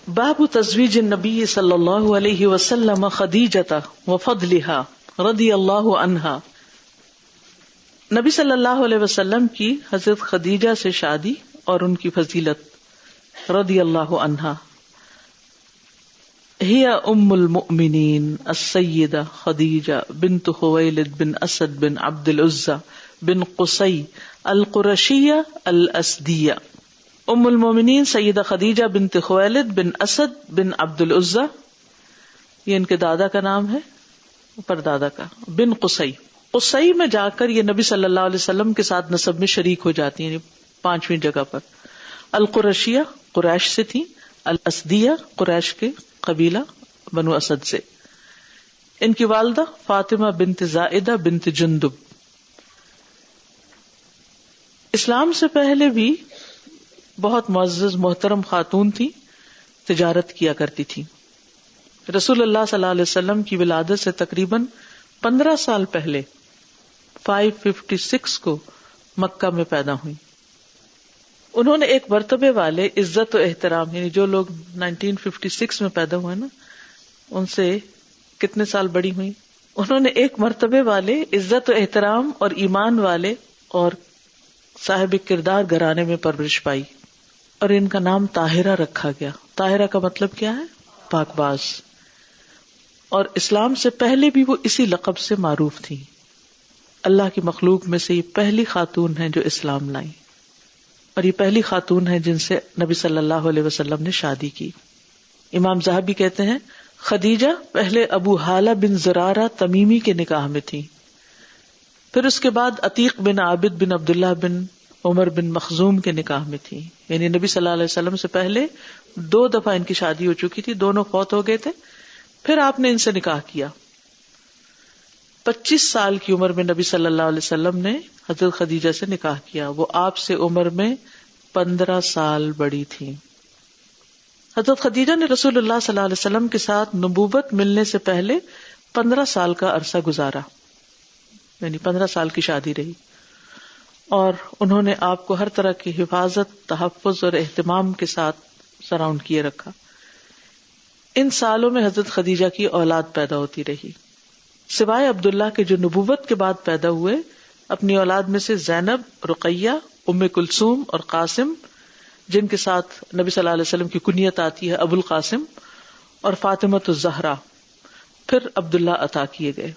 باب تزویج النبی صلی اللہ علیہ وسلم خدیجۃ وفضلها رضی اللہ عنہا. نبی صلی اللہ علیہ وسلم کی حضرت خدیجہ سے شادی اور ان کی فضیلت رضی اللہ عنہا. ہی ام المؤمنین السیدہ خدیجہ بنت خویلد بن اسد بن عبد العزى بن قصی القرشیہ الاسدیہ. ام المومنین سیدہ خدیجہ بنت خویلد بن اسد بن عبد العزى، یہ ان کے دادا کا نام ہے، پردادا کا، بن قصی. قصی میں جا کر یہ نبی صلی اللہ علیہ وسلم کے ساتھ نسب میں شریک ہو جاتی ہیں، یعنی 5ویں جگہ پر. القرشیہ قریش سے تھی، الاسدیہ قریش کے قبیلہ بنو اسد سے. ان کی والدہ فاطمہ بنت زائدہ بنت جندب. اسلام سے پہلے بھی بہت معزز محترم خاتون تھی، تجارت کیا کرتی تھی. رسول اللہ صلی اللہ علیہ وسلم کی ولادت سے تقریباً 15 سال پہلے 556 کو مکہ میں پیدا ہوئی. انہوں نے ایک مرتبے والے عزت و احترام، یعنی جو لوگ 1956 میں پیدا ہوئے نا ان سے کتنے سال بڑی ہوئی، انہوں نے ایک مرتبے والے عزت و احترام اور ایمان والے اور صاحب کردار گھرانے میں پرورش پائی، اور ان کا نام طاہرہ رکھا گیا. طاہرہ کا مطلب کیا ہے؟ پاک باز. اور اسلام سے پہلے بھی وہ اسی لقب سے معروف تھی. اللہ کی مخلوق میں سے یہ پہلی خاتون ہیں جو اسلام لائی، اور یہ پہلی خاتون ہیں جن سے نبی صلی اللہ علیہ وسلم نے شادی کی. امام ذہبی کہتے ہیں خدیجہ پہلے ابو حالہ بن زرارہ تمیمی کے نکاح میں تھی، پھر اس کے بعد عتیق بن عابد بن عبداللہ بن عمر بن مخزوم کے نکاح میں تھی. یعنی نبی صلی اللہ علیہ وسلم سے پہلے 2 دفعہ ان کی شادی ہو چکی تھی، دونوں فوت ہو گئے تھے. پھر آپ نے ان سے نکاح کیا. 25 سال کی عمر میں نبی صلی اللہ علیہ وسلم نے حضرت خدیجہ سے نکاح کیا. وہ آپ سے عمر میں 15 سال بڑی تھی. حضرت خدیجہ نے رسول اللہ صلی اللہ علیہ وسلم کے ساتھ نبوت ملنے سے پہلے 15 سال کا عرصہ گزارا، یعنی 15 سال کی شادی رہی، اور انہوں نے آپ کو ہر طرح کی حفاظت، تحفظ اور اہتمام کے ساتھ سراؤنڈ کیے رکھا. ان سالوں میں حضرت خدیجہ کی اولاد پیدا ہوتی رہی. سوائے عبداللہ کے جو نبوت کے بعد پیدا ہوئے، اپنی اولاد میں سے زینب، رقیہ، ام کلثوم اور قاسم، جن کے ساتھ نبی صلی اللہ علیہ وسلم کی کنیت آتی ہے ابو القاسم، اور فاطمۃ الزہرا، پھر عبداللہ عطا کیے گئے.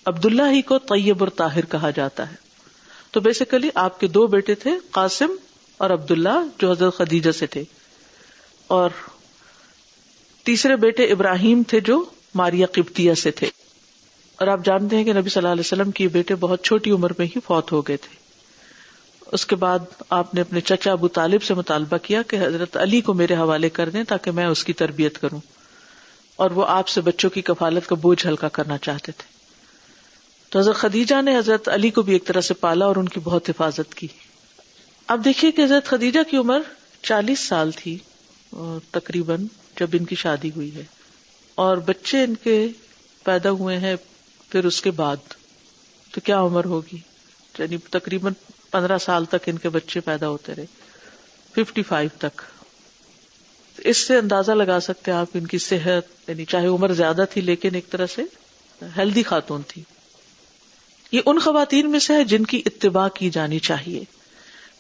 عبداللہ ہی کو طیب اور طاہر کہا جاتا ہے. تو بیسیکلی آپ کے 2 بیٹے تھے، قاسم اور عبداللہ، جو حضرت خدیجہ سے تھے، اور تیسرے بیٹے ابراہیم تھے جو ماریہ قبطیہ سے تھے. اور آپ جانتے ہیں کہ نبی صلی اللہ علیہ وسلم کے بیٹے بہت چھوٹی عمر میں ہی فوت ہو گئے تھے. اس کے بعد آپ نے اپنے چچا ابو طالب سے مطالبہ کیا کہ حضرت علی کو میرے حوالے کر دیں تاکہ میں اس کی تربیت کروں، اور وہ آپ سے بچوں کی کفالت کا بوجھ ہلکا کرنا چاہتے تھے. تو حضرت خدیجہ نے حضرت علی کو بھی ایک طرح سے پالا اور ان کی بہت حفاظت کی. اب دیکھیے کہ حضرت خدیجہ کی عمر 40 سال تھی تقریباً جب ان کی شادی ہوئی ہے، اور بچے ان کے پیدا ہوئے ہیں پھر اس کے بعد. تو کیا عمر ہوگی؟ یعنی تقریباً 15 سال تک ان کے بچے پیدا ہوتے رہے، 55 تک. اس سے اندازہ لگا سکتے ہیں آپ ان کی صحت، یعنی چاہے عمر زیادہ تھی لیکن ایک طرح سے ہیلدی خاتون تھی. یہ ان خواتین میں سے ہے جن کی اتباع کی جانی چاہیے.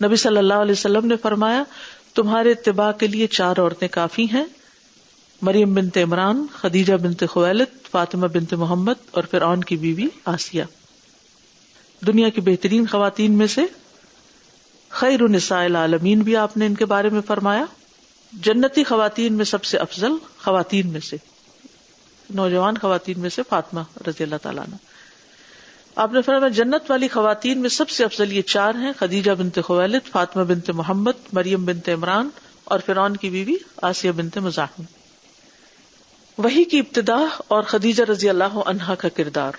نبی صلی اللہ علیہ وسلم نے فرمایا تمہارے اتباع کے لیے 4 عورتیں کافی ہیں: مریم بنت عمران، خدیجہ بنت خویلد، فاطمہ بنت محمد اور فرعون کی بیوی آسیہ. دنیا کی بہترین خواتین میں سے خیر نساء العالمین بھی آپ نے ان کے بارے میں فرمایا. جنتی خواتین میں سب سے افضل خواتین میں سے، نوجوان خواتین میں سے فاطمہ رضی اللہ تعالیٰ عنہ. آپ نے فرمایا جنت والی خواتین میں سب سے افضل یہ 4 ہیں: خدیجہ بنت خویلد، فاطمہ بنت محمد، مریم بنت عمران اور فرعون کی بیوی آسیہ بنت مزاحم. وحی کی ابتدا اور خدیجہ رضی اللہ عنہا کا کردار.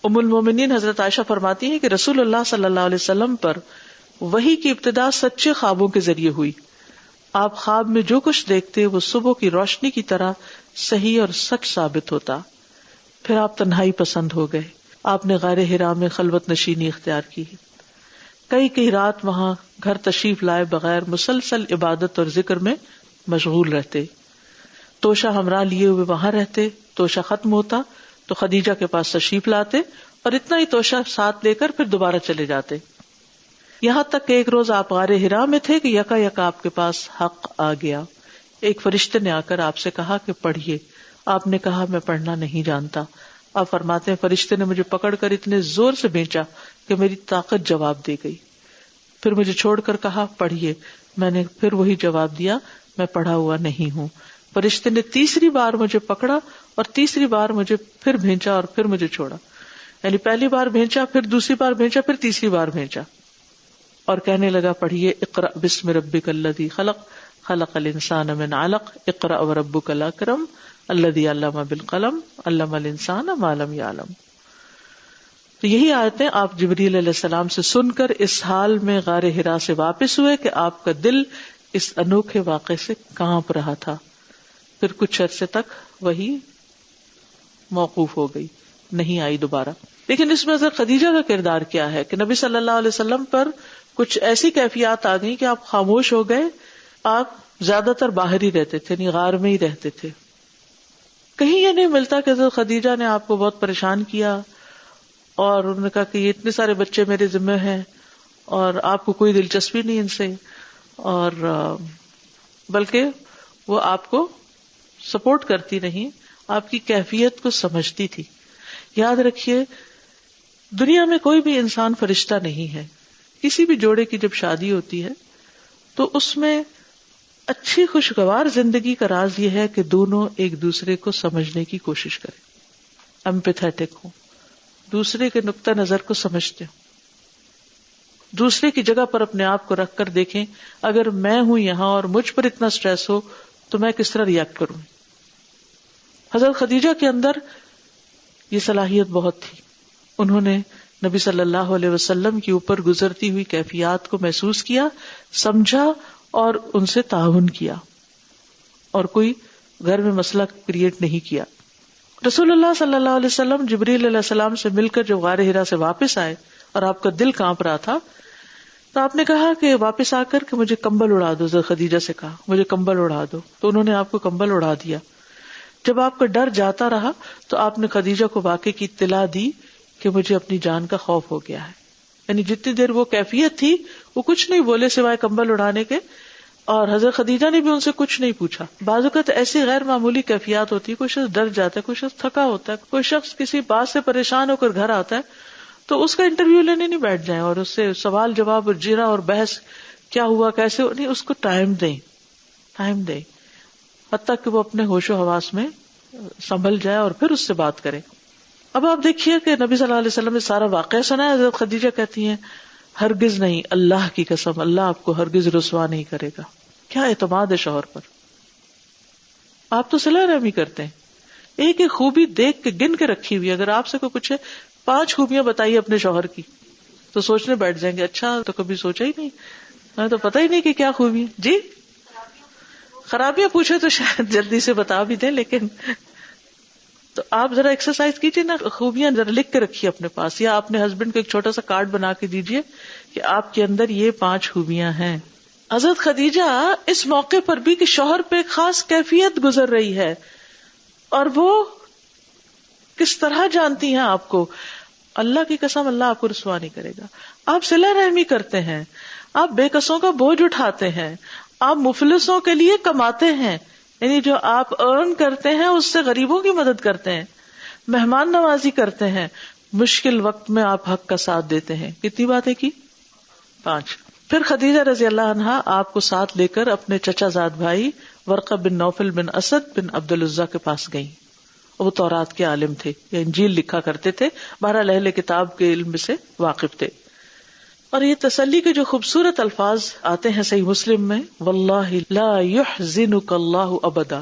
ام المومنین حضرت عائشہ فرماتی ہیں کہ رسول اللہ صلی اللہ علیہ وسلم پر وحی کی ابتدا سچے خوابوں کے ذریعے ہوئی. آپ خواب میں جو کچھ دیکھتے وہ صبح کی روشنی کی طرح صحیح اور سچ ثابت ہوتا. پھر آپ تنہائی پسند ہو گئے. آپ نے غار حرا میں خلوت نشینی اختیار کی. کئی رات وہاں گھر تشریف لائے بغیر مسلسل عبادت اور ذکر میں مشغول رہتے. توشہ ہمراہ لیے ہوئے وہاں رہتے. توشہ ختم ہوتا تو خدیجہ کے پاس تشریف لاتے اور اتنا ہی توشہ ساتھ لے کر پھر دوبارہ چلے جاتے. یہاں تک کہ ایک روز آپ غار حرا میں تھے کہ یکا یکا آپ کے پاس حق آ گیا. ایک فرشتے نے آ کر آپ سے کہا کہ پڑھیے. آپ نے کہا میں پڑھنا نہیں جانتا. آپ فرماتے ہیں فرشتے نے مجھے پکڑ کر اتنے زور سے بھینچا کہ میری طاقت جواب دے گئی. پھر مجھے چھوڑ کر کہا پڑھیے. میں نے پھر وہی جواب دیا میں پڑھا ہوا نہیں ہوں. فرشتے نے تیسری بار مجھے پکڑا اور تیسری بار مجھے پھر بھینچا اور پھر مجھے چھوڑا. یعنی پہلی بار بھینچا, پھر دوسری بار بھینچا, پھر تیسری بار بھینچا اور کہنے لگا پڑھیے اقرأ بسم ربک الذی خلق خلق الانسان من علق اقرأ وربک الاکرم الذی علم بالقلم علم الانسان ما لم یعلم. تو یہی آیتیں آپ جبریل علیہ السلام سے سن کر اس حال میں غار حرا سے واپس ہوئے کہ آپ کا دل اس انوکھے واقعے سے کانپ رہا تھا. پھر کچھ عرصے تک وہی موقوف ہو گئی, نہیں آئی دوبارہ. لیکن اس میں حضرت خدیجہ کا کردار کیا ہے کہ نبی صلی اللہ علیہ وسلم پر کچھ ایسی کیفیات آ گئی کہ آپ خاموش ہو گئے. آپ زیادہ تر باہر ہی رہتے تھے, یعنی غار میں ہی رہتے تھے. کہیں یہ نہیں ملتا کہ حضرت خدیجہ نے آپ کو بہت پریشان کیا اور انہوں نے کہا کہ یہ اتنے سارے بچے میرے ذمہ ہیں اور آپ کو کوئی دلچسپی نہیں ان سے, اور بلکہ وہ آپ کو سپورٹ کرتی نہیں, آپ کی کیفیت کو سمجھتی تھی. یاد رکھیے دنیا میں کوئی بھی انسان فرشتہ نہیں ہے. کسی بھی جوڑے کی جب شادی ہوتی ہے تو اس میں اچھی خوشگوار زندگی کا راز یہ ہے کہ دونوں ایک دوسرے کو سمجھنے کی کوشش کریں, ایمپیتھیٹک ہوں, دوسرے کے نقطہ نظر کو سمجھتے ہوں, دوسرے کی جگہ پر اپنے آپ کو رکھ کر دیکھیں اگر میں ہوں یہاں اور مجھ پر اتنا سٹریس ہو تو میں کس طرح ریئیکٹ کروں. حضرت خدیجہ کے اندر یہ صلاحیت بہت تھی. انہوں نے نبی صلی اللہ علیہ وسلم کے اوپر گزرتی ہوئی کیفیات کو محسوس کیا, سمجھا اور ان سے تعاون کیا, اور کوئی گھر میں مسئلہ کریٹ نہیں کیا. رسول اللہ صلی اللہ علیہ وسلم جبریل علیہ السلام سے مل کر جب غار حرا سے واپس آئے اور آپ کا دل کانپ رہا تھا تو آپ نے کہا کہ واپس آ کر کہ مجھے کمبل اڑا دو. حضرت خدیجہ سے کہا مجھے کمبل اڑا دو, تو انہوں نے آپ کو کمبل اڑا دیا. جب آپ کا ڈر جاتا رہا تو آپ نے خدیجہ کو واقعے کی اطلاع دی کہ مجھے اپنی جان کا خوف ہو گیا ہے. یعنی جتنی دیر وہ کیفیت تھی وہ کچھ نہیں بولے سوائے کمبل اڑانے کے, اور حضرت خدیجہ نے بھی ان سے کچھ نہیں پوچھا. بعض اوقات ایسی غیر معمولی کیفیات ہوتی ہے, کوئی شخص ڈر جاتا ہے, کوئی شخص تھکا ہوتا ہے, کوئی شخص کسی بات سے پریشان ہو کر گھر آتا ہے, تو اس کا انٹرویو لینے نہیں بیٹھ جائیں اور اس سے سوال جواب اور جیرا اور بحث کیا ہوا کیسے ہو, نہیں, اس کو ٹائم دیں حتیٰ کہ وہ اپنے ہوش و حواس میں سنبھل جائے اور پھر اس سے بات کرے. اب آپ دیکھیے کہ نبی صلی اللہ علیہ وسلم نے سارا واقعہ سنا ہے. حضرت خدیجہ کہتی ہیں ہرگز نہیں, اللہ کی قسم اللہ آپ کو ہرگز رسوا نہیں کرے گا. کیا اعتماد ہے شوہر پر. آپ تو صلہ رحمی کرتے ہیں, ایک ایک خوبی دیکھ کے گن کے رکھی ہوئی. اگر آپ سے کوئی پوچھے 5 خوبیاں بتائیے اپنے شوہر کی تو سوچنے بیٹھ جائیں گے, اچھا تو کبھی سوچا ہی نہیں, ہمیں تو پتہ ہی نہیں کہ کیا خوبی. جی خرابیاں پوچھے تو شاید جلدی سے بتا بھی دیں, لیکن تو آپ ذرا ایکسرسائز کیجیے نا, خوبیاں ذرا لکھ کے رکھیے اپنے پاس, یا اپنے ہسبینڈ کو ایک چھوٹا سا کارڈ بنا کے دیجیے کہ آپ کے اندر یہ 5 خوبیاں ہیں. حضرت خدیجہ اس موقع پر بھی کہ شوہر پہ ایک خاص کیفیت گزر رہی ہے اور وہ کس طرح جانتی ہیں آپ کو. اللہ کی قسم اللہ آپ کو رسوا نہیں کرے گا. آپ صلہ رحمی کرتے ہیں, آپ بے کسوں کا بوجھ اٹھاتے ہیں, آپ مفلسوں کے لیے کماتے ہیں, یعنی جو آپ ارن کرتے ہیں اس سے غریبوں کی مدد کرتے ہیں, مہمان نوازی کرتے ہیں, مشکل وقت میں آپ حق کا ساتھ دیتے ہیں. کتنی باتیں کی؟ 5. پھر خدیجہ رضی اللہ عنہا آپ کو ساتھ لے کر اپنے چچا زاد بھائی ورقہ بن نوفل بن اسد بن عبد العزیٰ کے پاس گئیں. وہ تورات کے عالم تھے یا انجیل لکھا کرتے تھے, بہرحال اہل کتاب کے علم سے واقف تھے. اور یہ تسلی کے جو خوبصورت الفاظ آتے ہیں صحیح مسلم میں, واللہ لا یحزنک اللہ ابدا,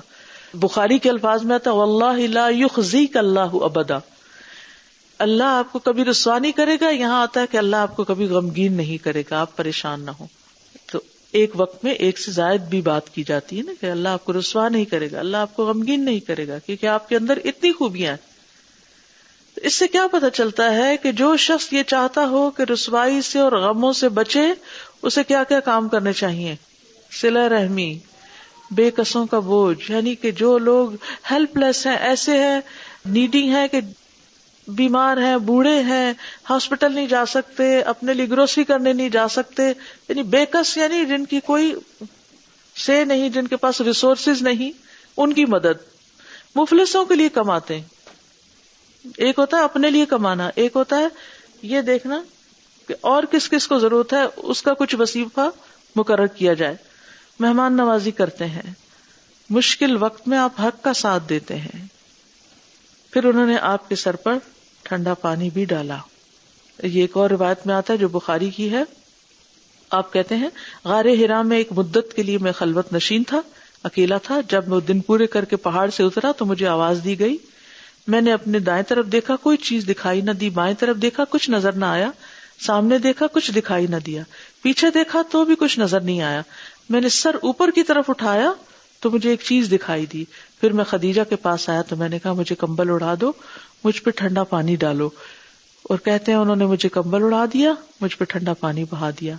بخاری کے الفاظ میں آتا ہے واللہ لا یخزیک اللہ ابدا, اللہ آپ کو کبھی رسوا نہیں کرے گا. یہاں آتا ہے کہ اللہ آپ کو کبھی غمگین نہیں کرے گا, آپ پریشان نہ ہو. تو ایک وقت میں ایک سے زائد بھی بات کی جاتی ہے نا کہ اللہ آپ کو رسوا نہیں کرے گا, اللہ آپ کو غمگین نہیں کرے گا, کیونکہ آپ کے اندر اتنی خوبیاں ہیں. اس سے کیا پتہ چلتا ہے کہ جو شخص یہ چاہتا ہو کہ رسوائی سے اور غموں سے بچے, اسے کیا کیا کام کرنے چاہیے. صلہ رحمی, بے کسوں کا بوجھ، یعنی کہ جو لوگ ہیلپ لیس ہیں، ایسے ہیں، نیڈی ہیں کہ بیمار ہیں، بوڑھے ہیں، ہاسپٹل نہیں جا سکتے، اپنے لیے گروسری کرنے نہیں جا سکتے، یعنی بے کس، یعنی جن کی کوئی سے نہیں، جن کے پاس ریسورسز نہیں، ان کی مدد. مفلسوں کے لیے کماتے ہیں. ایک ہوتا ہے اپنے لیے کمانا، ایک ہوتا ہے یہ دیکھنا کہ اور کس کس کو ضرورت ہے، اس کا کچھ وظیفہ مقرر کیا جائے. مہمان نوازی کرتے ہیں، مشکل وقت میں آپ حق کا ساتھ دیتے ہیں. پھر انہوں نے آپ کے سر پر ٹھنڈا پانی بھی ڈالا. یہ ایک اور روایت میں آتا ہے جو بخاری کی ہے. آپ کہتے ہیں غار حرا میں ایک مدت کے لیے میں خلوت نشین تھا، اکیلا تھا. جب میں دن پورے کر کے پہاڑ سے اترا تو مجھے آواز دی گئی. میں نے اپنے دائیں طرف دیکھا، کوئی چیز دکھائی نہ دی. بائیں طرف دیکھا، کچھ نظر نہ آیا. سامنے دیکھا، کچھ دکھائی نہ دیا. پیچھے دیکھا تو بھی کچھ نظر نہیں آیا. میں نے سر اوپر کی طرف اٹھایا تو مجھے ایک چیز دکھائی دی. پھر میں خدیجہ کے پاس آیا تو میں نے کہا مجھے کمبل اڑا دو، مجھ پہ ٹھنڈا پانی ڈالو. اور کہتے ہیں انہوں نے مجھے کمبل اڑا دیا، مجھ پہ ٹھنڈا پانی بہا دیا.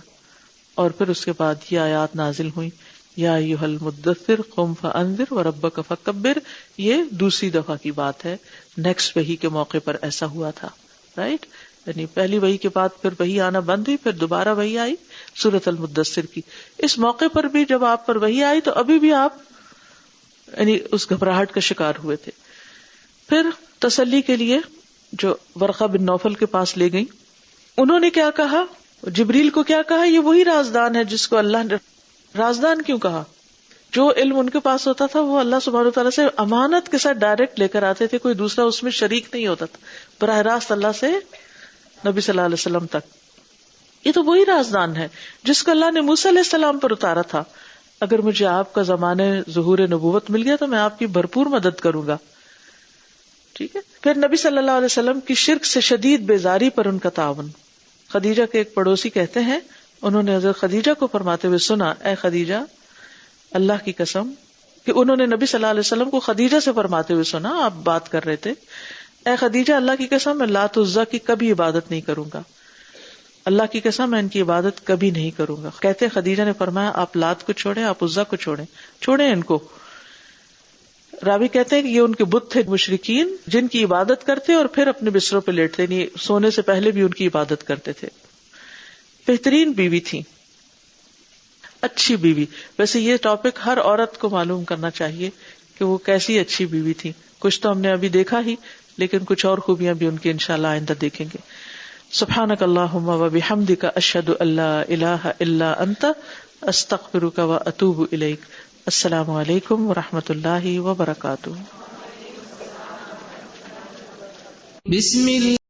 اور پھر اس کے بعد یہ آیات نازل ہوئی، یا ایھا المدثر قم فانذر وربک فکبر. یہ دوسری دفعہ کی بات ہے، نیکسٹ وحی کے موقع پر ایسا ہوا تھا. رائٹ، یعنی پہلی وحی کے بعد پھر وحی آنا بند ہوئی، پھر دوبارہ وحی آئی سورۃ المدثر کی. اس موقع پر بھی جب آپ پر وحی آئی تو ابھی بھی آپ یعنی اس گھبراہٹ کا شکار ہوئے تھے. پھر تسلی کے لیے جو ورقہ بن نوفل کے پاس لے گئی، انہوں نے کیا کہا، جبریل کو کیا کہا، یہ وہی رازدان ہے جس کو اللہ نے رازدان کیوں کہا. جو علم ان کے پاس ہوتا تھا وہ اللہ سبحانہ وتعالیٰ سے امانت کے ساتھ ڈائریکٹ لے کر آتے تھے، کوئی دوسرا اس میں شریک نہیں ہوتا تھا، براہ راست اللہ سے نبی صلی اللہ علیہ وسلم تک. یہ تو وہی رازدان ہے جس کو اللہ نے موسیٰ علیہ السلام پر اتارا تھا. اگر مجھے آپ کا زمانے ظہور نبوت مل گیا تو میں آپ کی بھرپور مدد کروں گا. ٹھیک ہے. پھر نبی صلی اللہ علیہ وسلم کی شرک سے شدید بیزاری پر ان کا تعاون. خدیجہ کے ایک پڑوسی کہتے ہیں انہوں نے حضرت خدیجہ کو فرماتے ہوئے سنا، اے خدیجہ اللہ کی قسم، کہ انہوں نے نبی صلی اللہ علیہ وسلم کو خدیجہ سے فرماتے ہوئے سنا، آپ بات کر رہے تھے، اے خدیجہ اللہ کی قسم میں لات عزیٰ کی کبھی عبادت نہیں کروں گا. اللہ کی قسم میں ان کی عبادت کبھی نہیں کروں گا. کہتے خدیجہ نے فرمایا آپ لات کو چھوڑیں، آپ عزیٰ کو چھوڑیں ان کو. راوی کہتے ہیں کہ یہ ان کے بت تھے مشرکین جن کی عبادت کرتے اور پھر اپنے بستروں پہ لیٹتے، یعنی سونے سے پہلے بھی ان کی عبادت کرتے تھے. بہترین بیوی تھی، اچھی بیوی. ویسے یہ ٹاپک ہر عورت کو معلوم کرنا چاہیے کہ وہ کیسی اچھی بیوی تھی. کچھ تو ہم نے ابھی دیکھا ہی، لیکن کچھ اور خوبیاں بھی ان کی انشاءاللہ آئندہ دیکھیں گے. سبحانک اللہم وبحمدک اشہد ان لا الہ الا انت استغفرک واتوب الیک. السلام علیکم ورحمۃ اللہ وبرکاتہ. بسم اللہ